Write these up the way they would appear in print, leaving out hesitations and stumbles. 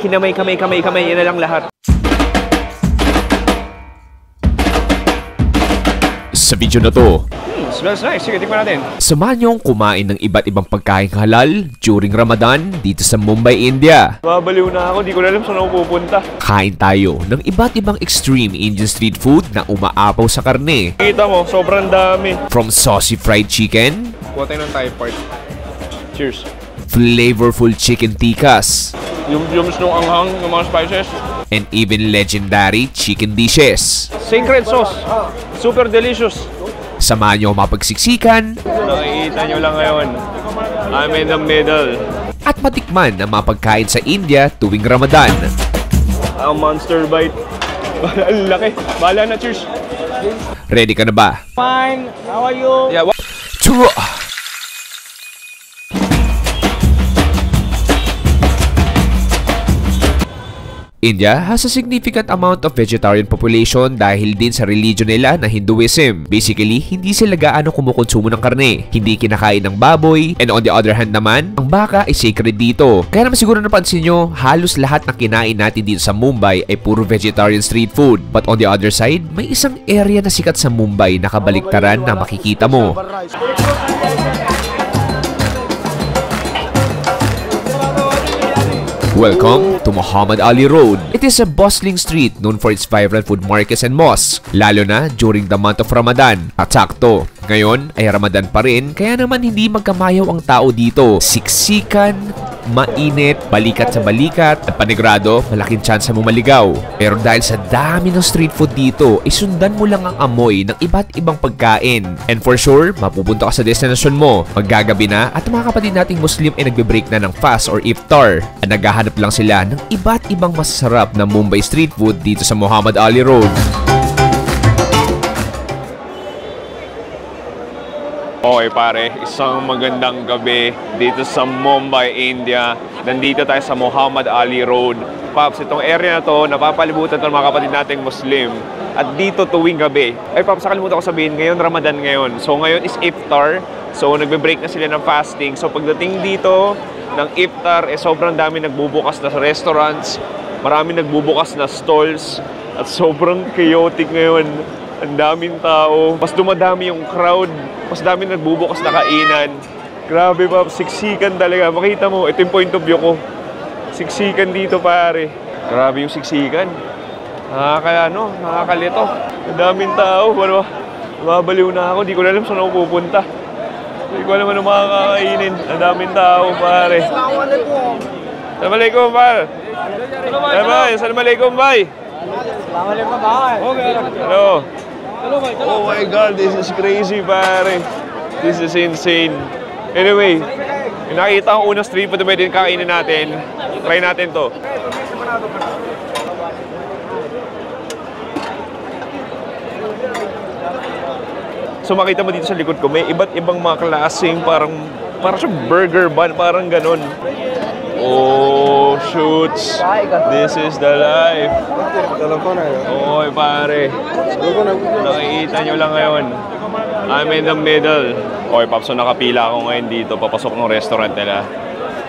kinamay, kamay, yan na lang lahat. Sa video na to, Smells nice. Sige, tikman natin. samahan niyong kumain ng iba't ibang pagkain halal during Ramadan dito sa Mumbai, India. Mabaliw na ako. Di ko na alam saan ako pupunta. Kain tayo ng iba't ibang extreme Indian street food na umaapaw sa karne. Kita mo, sobrang dami. From saucy fried chicken, Kuha tayo ng Thai part. Cheers. flavorful chicken tikkas, Yung nung anghang, yung mga spices. and even legendary chicken dishes. Sacred sauce. Super delicious. Samahan niyo mapagsiksikan Nakikita nyo lang ngayon. I'm in the middle. at matikman ang mga pagkain sa India tuwing Ramadan. Ang monster bite. Ang laki. Bahala na, cheers. Ready ka na ba? Fine. How are you? Yeah, Tara! India has a significant amount of vegetarian population dahil din sa religion nila na Hinduism. Basically, hindi sila gaano kumukonsumo ng karne. Hindi kinakain ng baboy. And on the other hand naman, ang baka ay sacred dito. Kaya naman siguro napansin nyo, halos lahat ng kinain natin dito sa Mumbai ay puro vegetarian street food. But on the other side, may isang area na sikat sa Mumbai na kabaliktaran na makikita mo. Welcome to Muhammad Ali Road. It is a bustling street known for its vibrant food markets and mosques, lalo na during the month of Ramadan. At sakto, ngayon ay Ramadan pa rin, kaya naman hindi magkamayaw ang tao dito. Siksikan, mainit, balikat sa balikat, at panigurado, malaking tsansa mo maligaw. Pero dahil sa dami ng street food dito, isundan mo lang ang amoy ng iba't ibang pagkain. And for sure, mapupunta ka sa destinasyon mo. Maggagabi na at mga kapatid nating Muslim ay nagbe-break na ng fast or iftar. At naghahanap lang sila ng iba't ibang masasarap na Mumbai street food dito sa Muhammad Ali Road. Okay pare, isang magandang gabi dito sa Mumbai, India. Nandito tayo sa Muhammad Ali Road. Paps, itong area na to, napapalibutan ito ng mga kapatid nating Muslim. At dito tuwing gabi. Ay Paps, nakalimutan ko sabihin, ngayon Ramadan ngayon. So ngayon is iftar. So nagbe-break na sila ng fasting. So pagdating dito ng iftar, sobrang dami nagbubukas na sa restaurants. Marami nagbubukas na stalls. At sobrang chaotic ngayon. Ang daming tao. Mas dumadami yung crowd. Mas dami nagbubukas na kainan. Grabe pa, siksikan talaga. Makita mo, ito yung point of view ko. Siksikan dito pare. Grabe yung siksikan. Nakakalito. Ang daming tao. Mabaliw na ako. Di ko na alam saan ako pupunta. Di ko alam ano makakainin. Ang daming tao pare. Assalamualaikum pare. Assalamualaikum bhai. Assalamualaikum bhai. Hello. Oh my God, this is crazy, pare. This is insane. Anyway, nakita ko unang street food na pwede kakainin natin. Try natin to. So makita mo dito sa likod ko, may iba't ibang mga klaseng parang siyang burger bun, parang ganon. Oh, shoots. This is the life. Oy, pare. Nakikita nyo lang ngayon. I'm in the middle. Oy, Paps, so nakapila ako ngayon dito. Papasok ng restaurant nila.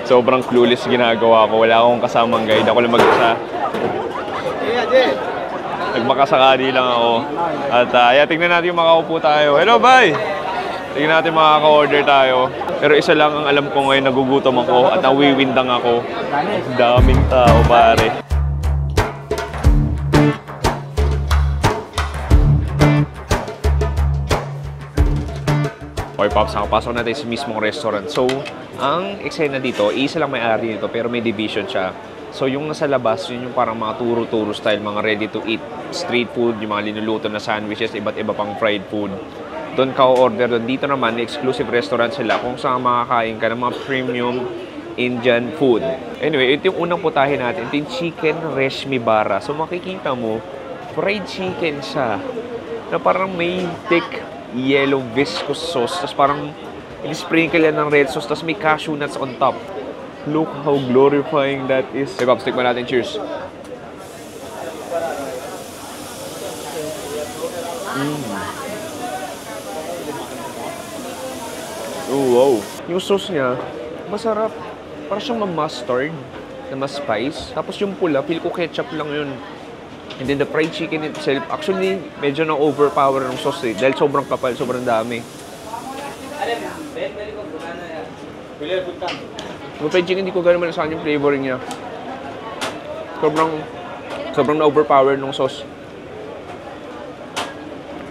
Sobrang clueless ginagawa ko. Wala akong kasamang guide. Ako lang mag-isa. Nagmakasakali lang ako. At tignan natin yung makaupo tayo. Hello, bye! Tignan natin makaka-order tayo. Pero isa lang ang alam ko ngayon, nagugutom ako at nawiwindang ako. Daming tao, pare. Okay, Pops, nakapasok natin sa mismong restaurant. So, ang eksena dito, isa lang may-ari nito, pero may division siya. So, yung nasa labas, yun yung parang mga turo-turo style, mga ready-to-eat street food, yung mga linuluto na sandwiches, iba't iba pang fried food. Doon ka o-order doon. Dito naman, exclusive restaurant sila kung saan makakain ka ng mga premium Indian food. Anyway, ito yung unang putahin natin. Ito yung chicken reshmi bara. So, makikita mo, fried chicken siya na parang may thick yellow viscous sauce. Tapos parang in-sprinkle yan ng red sauce. Tapos may cashew nuts on top. Look how glorifying that is. Okay, Pops, tikman natin. Cheers. Oh, wow. Yung sauce niya, masarap. Parang siyang ma-mustard. na mas spice. Tapos yung pula, feel ko ketchup lang yun. And then the fried chicken itself, actually, medyo na-overpower ng sauce eh. Dahil sobrang kapal, sobrang dami. Yung fried chicken, hindi ko gano'n malasahan yung flavoring niya. Sobrang na-overpower ng sauce.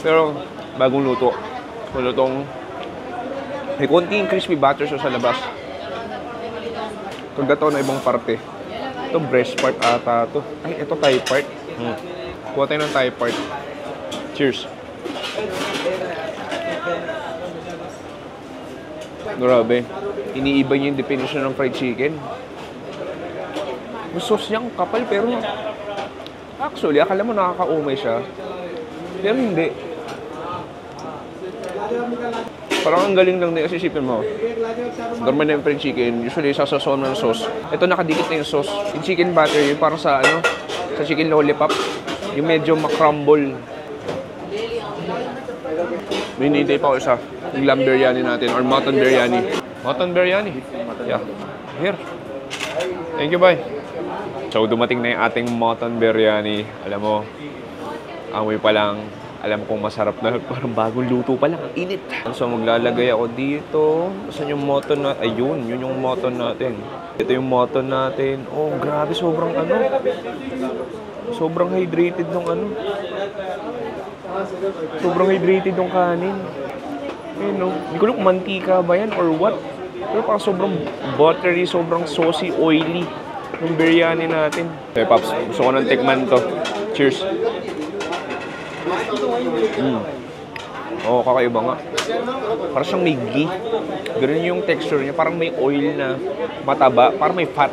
Pero, bagong luto. Lutong, may konting crispy butter sa labas. Kagato na ibang parte. Ito, breast part ata to. Ay, ito thigh part. Kuha tayo ng thigh part. Cheers. Grabe. Iniiba niya yung definition ng fried chicken. Yung sauce niyang kapal pero actually, akala mo nakakaumay siya. Pero hindi. Parang ang galing lang din kasi isipin mo. Normal na yung fried chicken, usually sasasaw ng sauce. Ito nakadikit na yung sauce. Yung chicken butter, yung parang sa sa chicken lollipop. Yung medyo makrumble. May hinihintay pa ako isa. Yung lamb biryani natin or mutton biryani. Mutton biryani. Yeah. Here. Thank you, bye. So, dumating na yung ating mutton biryani. Alam mo, amoy pa lang. Alam kong masarap na. Parang bagong luto pa lang. Ang init. So, maglalagay ako dito. Saan yung mutton na? Ayun, yun yung mutton natin. Ito yung mutton natin. Oh, grabe. Sobrang sobrang hydrated nung Sobrang hydrated yung kanin. Ayun, no? Hindi ko alam kung mantika ba yan or what. Pero parang sobrang buttery, sobrang saucy, oily yung biryani natin. Okay, Pops. Gusto ko nang tikman to. Cheers. Oo, kakaiba nga. Parang siyang may ghee. Ganun yung texture niya. Parang may oil na mataba. Parang may fat.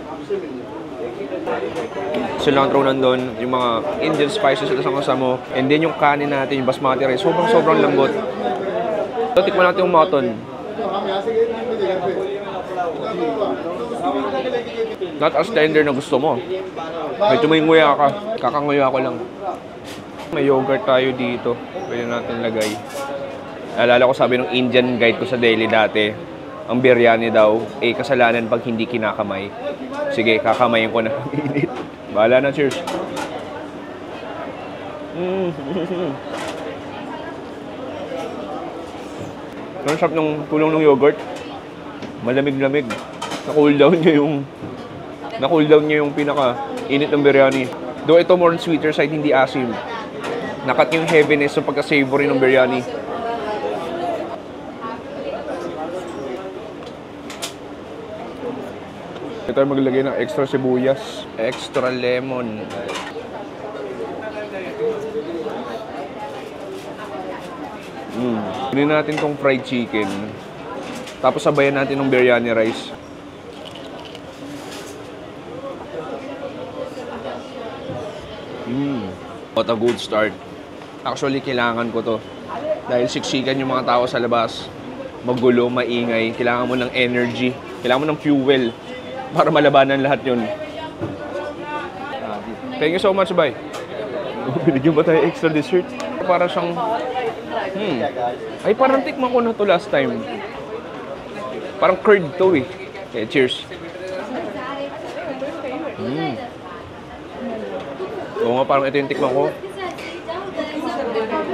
Cilantro nandun, yung mga Indian spices na kasama mo. And then yung kanin natin, yung basmati rice, sobrang lambot. So, tikman natin yung mutton. Not as tender na gusto mo. Medyo may nguya ka. Kakanguya ko lang. May yogurt tayo dito. Pwede natin lagay. Alala ko sabi ng Indian guide ko sa Delhi dati, ang biryani daw, kasalanan pag hindi kinakamay. Sige, kakamayin ko na. Init. Bahala na, cheers. Ang sarap ng tulong ng yogurt. Malamig-lamig. Na-cool down niya yung pinaka-init ng biryani. Though ito more on sweeter side, hindi asim. Nakat yung heaviness ng pagka-savory ng biryani. Ito maglagay ng extra sibuyas, extra lemon. Kunin natin tong fried chicken. Tapos sabayan natin ng biryani rice. What a good start. Actually, kailangan ko to. Dahil siksikan yung mga tao sa labas. Magulo, maingay. Kailangan mo ng energy. Kailangan mo ng fuel. Para malabanan lahat yun. Thank you so much, bye. Binigyan ba tayo extra dessert? Para siyang... Ay, parang tikman ko na to last time. Parang curd to eh. Okay, cheers. Oo nga, parang ito yung tikman ko.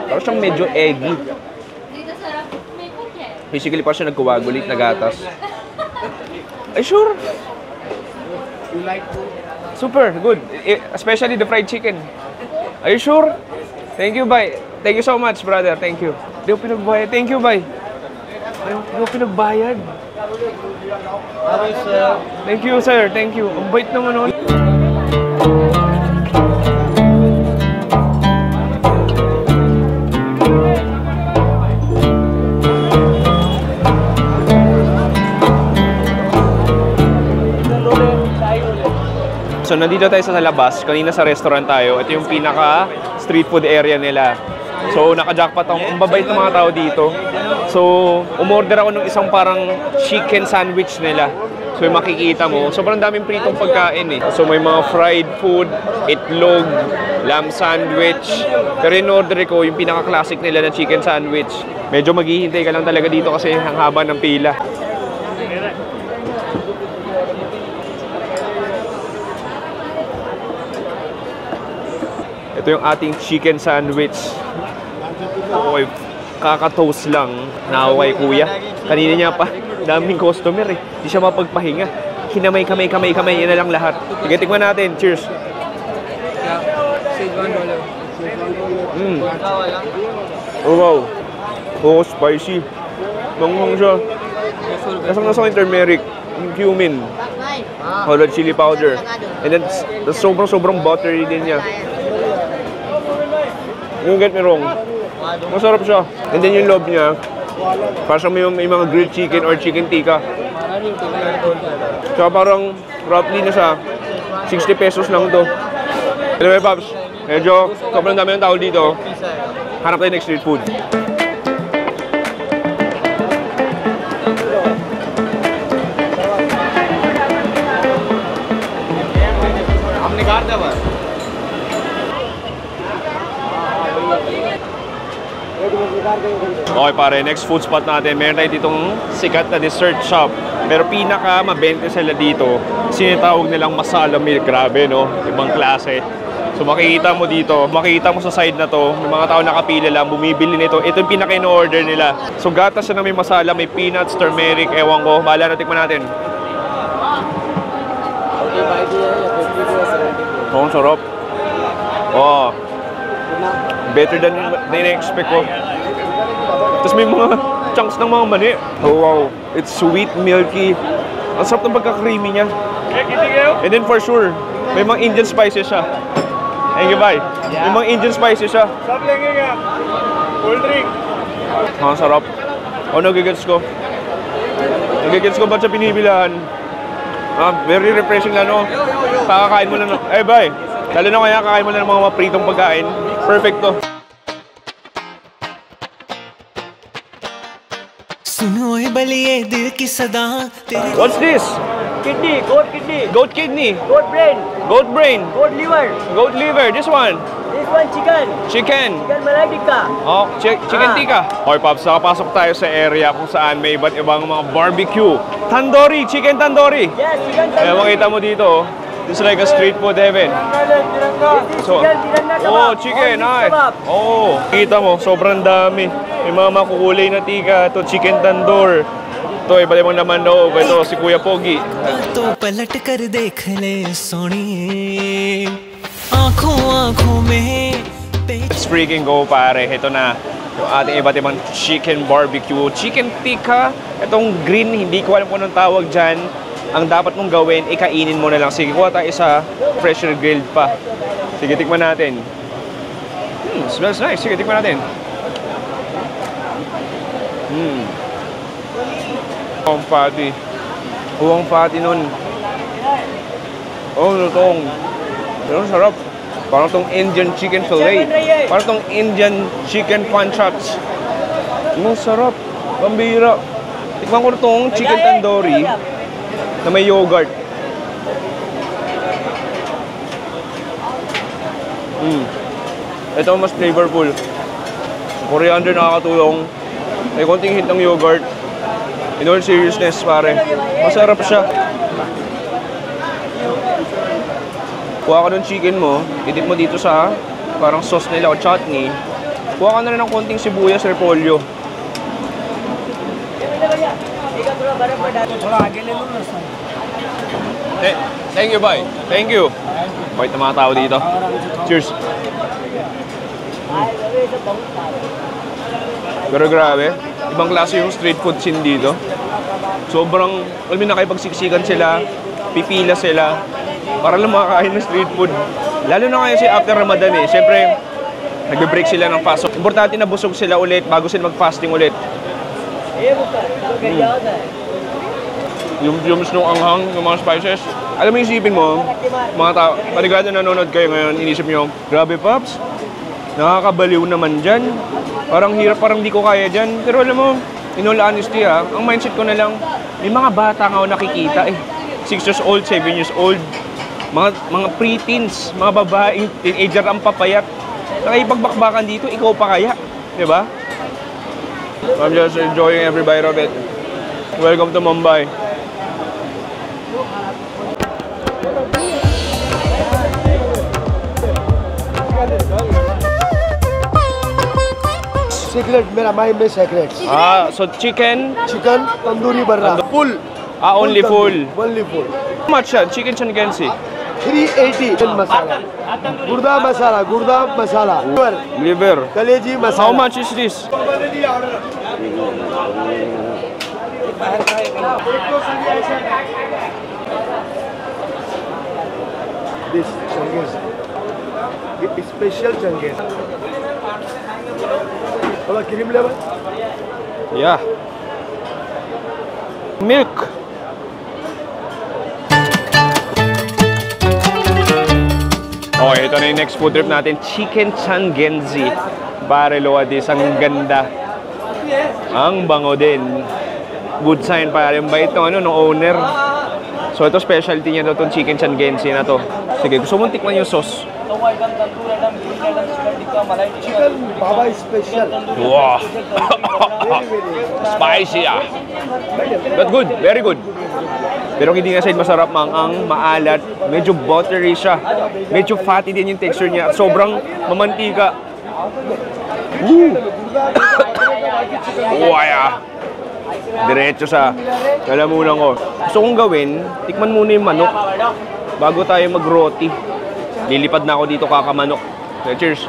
Parang siyang medyo eggy. Basically, parang siya nagkuwagulit na gatas. Ay, sure. Super, good. Especially the fried chicken. Are you sure? Thank you, bye. Thank you so much, brother. Thank you. Di ko pinagbayad. Thank you, bye. Di ko pinagbayad. Thank you, sir. Thank you. Ang bait naman nun. So, nandito tayo sa labas. Kanina sa restaurant tayo. Ito yung pinaka street food area nila. So, naka-jackpot ako. Ang babait ng mga tao dito. So, umorder ako ng isang parang chicken sandwich nila. So, yung makikita mo, sobrang daming pritong pagkain eh. So, may mga fried food, itlog, lamb sandwich. Pero in-order ko yung pinaka-classic nila na chicken sandwich. Medyo maghihintay ka lang talaga dito kasi ang haba ng pila. Ito yung ating chicken sandwich. Okay, kaka-toast lang. Nakaway kuya. Kanina niya pa, daming customer eh. Hindi siya mapagpahinga. Kinamay, kamay. Yan na lang lahat. Sige, tikman natin. Cheers. Oh wow. Oh, spicy. Banghang siya. Nasang turmeric, cumin, red chili powder. And then, sobrang buttery din niya. Don't get me wrong. Masarap siya. And then yung loob niya, parang may mga grilled chicken or chicken tikka. So parang roughly na siya, 60 pesos lang to. Anyway, Pops, medyo sobrang dami ng tao dito. Hanap tayo ng street food. Okay pare, next food spot natin. Meron tayo ditong sikat na dessert shop. Pero pinaka mabenta sila dito, sinitawag nilang masala milk. Grabe no, ibang klase. So makikita mo dito, makikita mo sa side na to, may mga tao nakapila lang, bumibili nito. Ito yung pinaka in-order nila. So gatas siya na may masala, may peanuts, turmeric, ewan ko. Bahala na, tikman natin. Oh, ang sarap. Oh, better than na-expect ko. Tapos may mga chunks ng mga mani. Oh wow, it's sweet, milky. Ang sarap ng pagka-creamy niya. And then for sure, may mga Indian spices siya. Thank you, bye. May mga Indian spices siya. Cold drink. Ang sarap. Oh, nagigets ko. Nagigets ko ba't siya pinibilahan? Very refreshing lang, no? Kakakain mo lang, no? Eh, bye. Lalo na kaya kakain mo lang ng mga mapritong pagkain. Perfect to. What's this? Kidney, goat kidney. Goat kidney. Goat brain. Goat brain. Goat liver. Goat liver. This one. This one chicken. Chicken. Chicken malay tikka. Oh, chicken tikka. Okay, Pops, nakapasok tayo sa area kung saan may iba't ibang mga barbecue. Tandoori, chicken tandoori. Yes, chicken Kaya tandoori. makita mo dito, this is like a street food heaven. So, oh, chicken, ay. Oh, kita mo, sobrang dami. May mga makukulay na tika. Ito, chicken tandoor. Ito, iba't ibang laman loob. Ito, si Kuya Pogi. तो पलट कर देख ले सोनिए आँखों में Let's freaking go, pare. Ito na yung ating iba't ibang chicken barbecue. Chicken tikka. Itong green, hindi ko alam kung anong tawag dyan. Ang dapat mong gawin, ikainin mo na lang. Sige, kuha tayo isa. Pressure grilled pa. Sige, tikman natin. Smells nice. Sige, tikman natin. Ang fatty. Huwang fatty nun. Oh, lutong. Pero sarap. Parang tong Indian chicken fillet. Parang tong Indian chicken panchatts. Ang sarap. Pambira. Tikman ko itong chicken tandoori na may yogurt. Ito mas flavorful. Coriander nakakatulong. May konting hint ng yogurt. In all seriousness, pare, masarap siya. Kuha ka ng chicken mo, idip mo dito sa parang sauce nila o chutney. Kuha ka na rin ng konting sibuyas, repolyo. Thank you, bye. Thank you. Bait na mga tao dito. Cheers. Pero grabe, ibang klase yung street food scene dito. Sobrang, alam mo, nakipagsiksikan sila, pipila sila, para lang makakain ng street food. Lalo na kasi after Ramadan eh, siyempre, nagbe-break sila ng fast. Importante na busog sila ulit bago sila mag-fasting ulit. Yung mismong anghang, yung mga spices. Alam mo, isipin mo, mga tao, panigado na nanonood kayo ngayon, inisip nyo, grabe, Pops, nakakabaliw naman dyan. Parang hirap, parang di ko kaya dyan. Pero alam mo, in all honesty ang mindset ko na lang, may mga bata nga ako nakikita eh. 6 years old, 7 years old, mga pre-teens, mga babaeng teenager ang papayat. Nakipagbakbakan dito, ikaw pa kaya? Diba? I'm just enjoying every bite of it. Welcome to Mumbai. secret, my secret. So chicken, Chicken, tandoori barra. Full. only full. Only full. How much chicken changensi? 380. Chicken masala. Gurda masala. Liver. Kaleji masala. How much is this? This changes. Special changes. Hola, cream level. Yeah. Milk. Okay, ito na yung next food trip natin. Chicken changenzi. Pare Loadis, ang ganda. Ang bango din. Good sign pare. Yung bait ng owner. So ito specialty niya daw itong chicken changenzi na to. Sige, gusto mong tikman yung sauce. Chicken Baba special. Wow! Spicy But good, very good. Pero hindi nga side masarap, ang maalat. Medyo buttery siya. Medyo fatty din yung texture niya. Sobrang mamantika. Wow! Diretso sa lalamunan ko. Gusto kong gawin, tikman muna yung manok bago tayo mag-roti. Lilipad na ako dito kakamanok. So, cheers!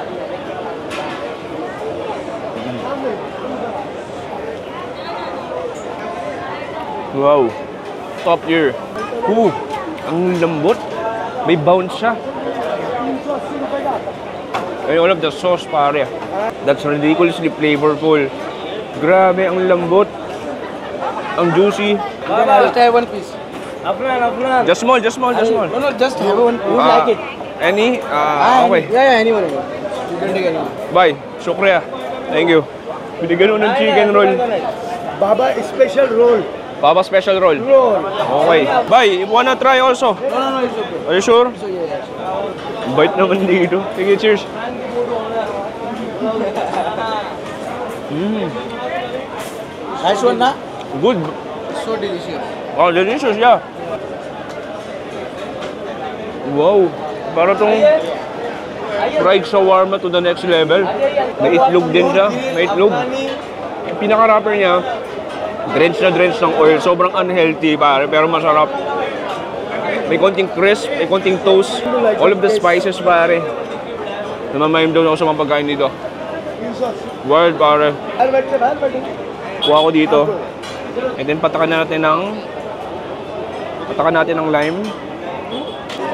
Wow! Top tier! Ang lambot! May bounce siya. And all of the sauce, pare. That's ridiculously flavorful. Grabe, ang lambot. Ang juicy. Just have one piece. Afnan. Just small. No, just have one. You like it? Any? Okay. Yeah, anyone. You can take anyone. Bye. Shukriya. Thank you. Binigyan mo ng chicken roll. Baba special roll. Papa special roll. Okay. Bye. You wanna try also? No, it's okay. Are you sure? So, yeah. Bite naman dito. Sige, cheers. Nice one, na? Good. So delicious. Oh, delicious, yeah. Wow. Para tong fried shawarma to the next level. May itlog din siya. May itlog. Yung pinaka-wrapper niya, drench ng oil. Sobrang unhealthy, pare, pero masarap. May konting crisp, may konting toast. All of the spices, pare. Namamaim daw ako sa mga pagkain dito. Wild, pare. Kuha ko dito. And then patakan natin ng lime.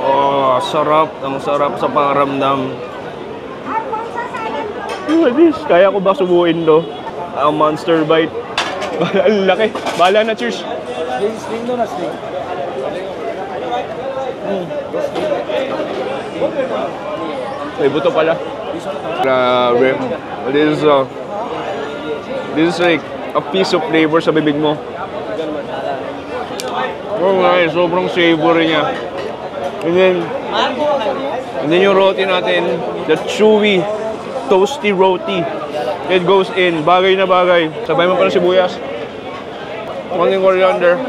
Oh, sarap. Ang sarap sa pakiramdam. Look at this. Kaya ko ba subuin to? Ang monster bite. Ang laki. Bahala na, cheers. Sling do na sling. May buto pala. Grabe. This is like a piece of flavor sa bibig mo. Oh nice, sobrang savory niya. And then yung roti natin, the chewy, toasty roti. It goes in, bagay na bagay. Sabay mo pa ng sibuyas. Konting coriander.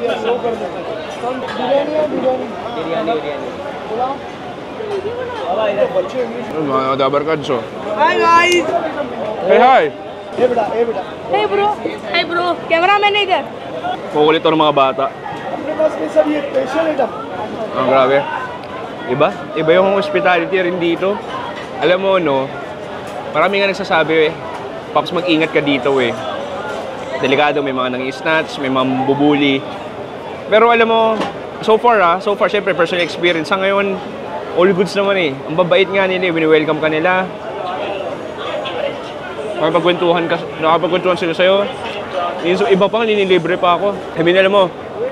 Mga dabarkads, oh. Hi guys. Hey, hi! Hey bro. Cameraman है इधर. Kukulit to ng mga bata. Ang grabe. Iba yung hospitality rin dito. Alam mo, no? Marami nga nagsasabi, Paps, mag-ingat ka dito, Delikado, may mga nang-snatch, may mga bubuli. Pero alam mo, so far, syempre, personal experience. Sa ngayon, all goods naman, Ang babait nga nila, wini-welcome ka nila. Nakapagkwentuhan sila sa'yo. Iba pa, nililibre pa ako. Sabihin, alam mo,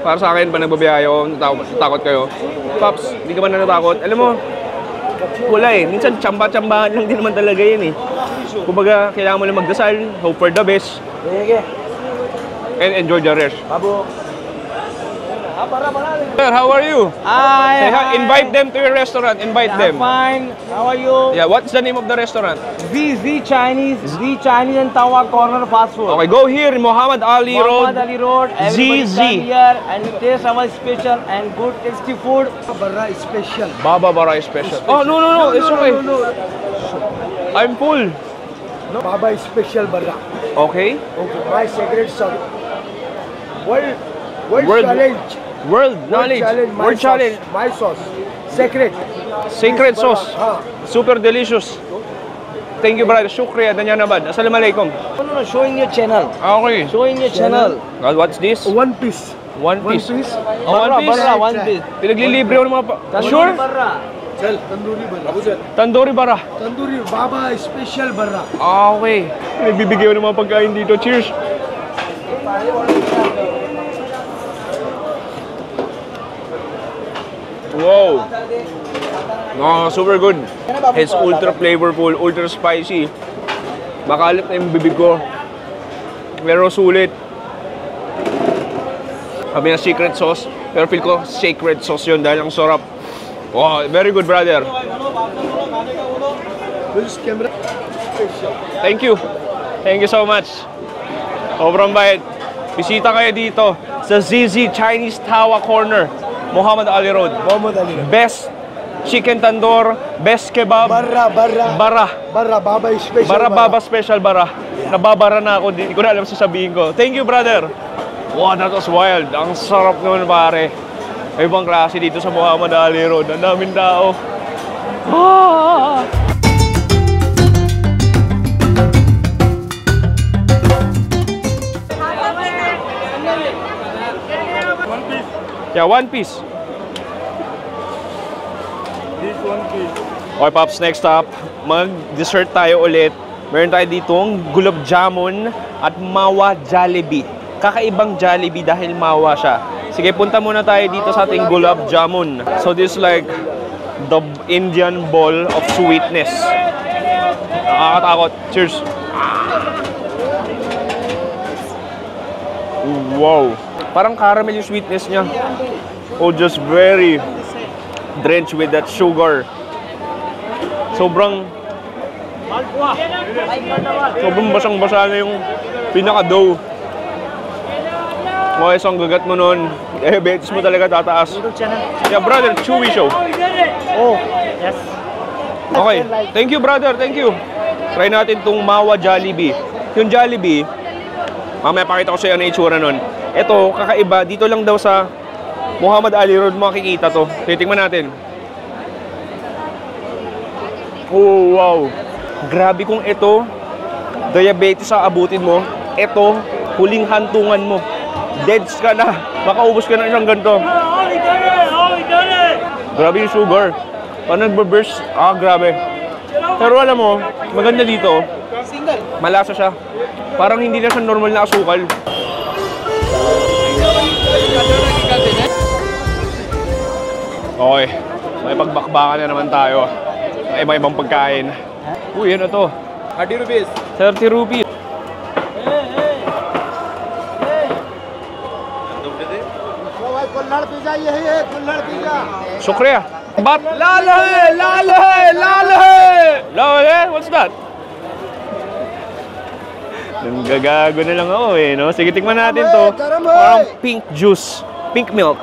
para sa akin, pa nagbabiyaya ako, natakot kayo. Paps, hindi ka man natakot. Alam mo, wala minsan tsamba-tsambahan lang din naman talaga yan Kumbaga, kailangan mo lang magdasal, hope for the best, and enjoy the rest. Sir, how are you? Hi. Invite them to your restaurant. Invite them. Fine. How are you? Yeah, what's the name of the restaurant? Z Chinese and Tawa Corner Fast Food. Okay, go here, Muhammad Ali Road. Muhammad Ali Road. Everybody ZZ. come here and taste our special and good tasty food. Barra special. Baba Baray special. Oh, no, it's okay. I'm full. Baba special barra. Okay. Okay, my secret sauce. World World- challenge. World knowledge. My World sauce. challenge. My sauce. Secret. Secret sauce. हाँ. Super delicious. Thank you, brother. Shukriya. Danyanabad. Assalamualaikum. No, showing your channel. Okay. Showing your channel. God, what's this? One piece. One piece. Oh, Barra, one piece. barra, one piece. Pinaglilibre ko ng mga Sure? चल तंदूरी बर्रा. Tandoori bara. Tandoori Baba स्पेशल Barra. Okay. Nagbibigay ko ng mga pagkain dito. Cheers. Wow. Oh, super good. It's ultra flavorful, ultra spicy. Makalat na yung bibig ko. Pero sulit. Sabi na secret sauce. Pero feel ko sacred sauce yun dahil ang sarap. Wow, very good, brother. This camera. Thank you. Thank you so much. Sobrang bait. Bisita kayo dito sa ZZ Chinese Tawa Corner, Muhammad Ali Road. Mohammad Ali. Best chicken tandoor, best kebab, Barra Barra. bara. Barra Baba special. Bara baba special bara. Nababara na ako, hindi ko na alam sasabihin ko. Thank you, brother. Wow, that was wild. Ang sarap naman, pare. Ibang klase dito sa Muhammad Ali Road. Ang daming tao. Ah! Yeah, one piece. This one piece. Okay, Pops, next up, mag-dessert tayo ulit. Meron tayo ditong gulab jamun at mawa Jollibee. Kakaibang Jollibee dahil mawa siya. Sige, punta muna tayo dito sa ating gulab jamun. So this is like the Indian ball of sweetness. Nakakatakot. Cheers. Wow. Parang caramel yung sweetness niya. Oh, just very drenched with that sugar. Sobrang basang-basa na yung pinaka-dough. Okay, so ang gagat mo nun, diabetes mo talaga tataas. Yeah, brother, chewy show. Oh, yes. Okay, thank you, brother, thank you. Try natin tong mawa Jollibee. Yung Jollibee, mamaya pakita ko sa iyo na itsura nun. Ito, kakaiba, dito lang daw sa Muhammad Ali Road makikita to. Titingnan natin. Oh, wow. Grabe kung ito, diabetes sa abutin mo. Ito, huling hantungan mo. Deads ka na. Makaubos ka na isang ganito. Grabe yung sugar. Parang nagbe-burst. Grabe. Pero alam mo, maganda dito. Malasa siya. Parang hindi na siya normal na asukal. Okay. May pagbakbakan na naman tayo. May iba-ibang pagkain. Uy, ano to? 30 rupees. 30 rupees. कुल्हड़ पिज्जा यही है कुल्हड़ pizza. Shukriya. But lal hai, lal hai, lal hai. Lal hai? What's that? Nanggagago na lang ako eh, no? Sige, tikman natin to. Parang pink juice. Pink milk.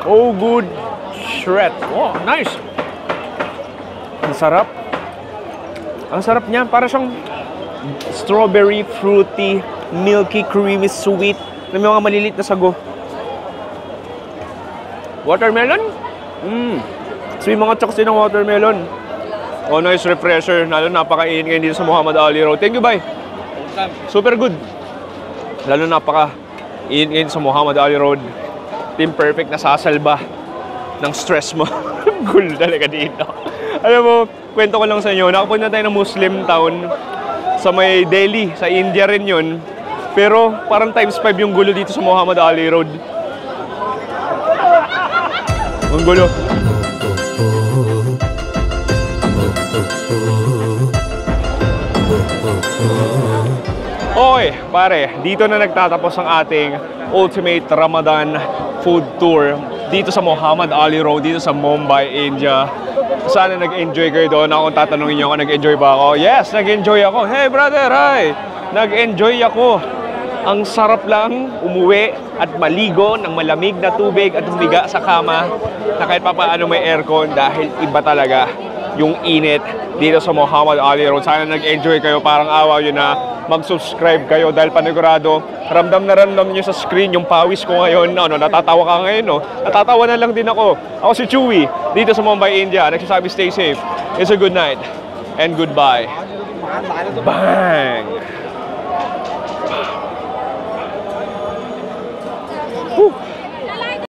Oh, good. Shred. Oh, nice. Ang sarap. Ang sarap niya. Para siyang strawberry, fruity, milky, creamy, sweet. Na may mga malilit na sago. Watermelon? So yung mga chocks din ng watermelon. Oh, nice refresher. Lalo napakain ngayon dito sa Muhammad Ali Road. Thank you, bye. Super good. Lalo napaka-in ngayon sa Muhammad Ali Road. Team Perfect na sasalba ng stress mo. Gulo talaga dito. Alam mo, kwento ko lang sa inyo. Nakapunta tayo ng Muslim town sa may Delhi. Sa India rin yun. Pero parang times 5 yung gulo dito sa Muhammad Ali Road. Ang gulo. Okay, pare, dito na nagtatapos ang ating Ultimate Ramadan Food Tour dito sa Muhammad Ali Road, dito sa Mumbai, India. Sana nag-enjoy kayo doon. Ako tatanungin nyo kung nag-enjoy ba ako. Yes, nag-enjoy ako. Hey brother, hi! Nag-enjoy ako. Ang sarap lang umuwi at maligo ng malamig na tubig at humiga sa kama na kahit papaano may aircon dahil iba talaga yung init dito sa Muhammad Ali Road. Sana nag-enjoy kayo, parang awa yun na mag-subscribe kayo dahil panigurado, ramdam na ramdam nyo sa screen yung pawis ko ngayon. Natatawa ka ngayon, no? Natatawa na lang din ako. Ako si Chewy, dito sa Mumbai, India. Nagsasabi, stay safe. It's a good night. And goodbye. Bang! Whew.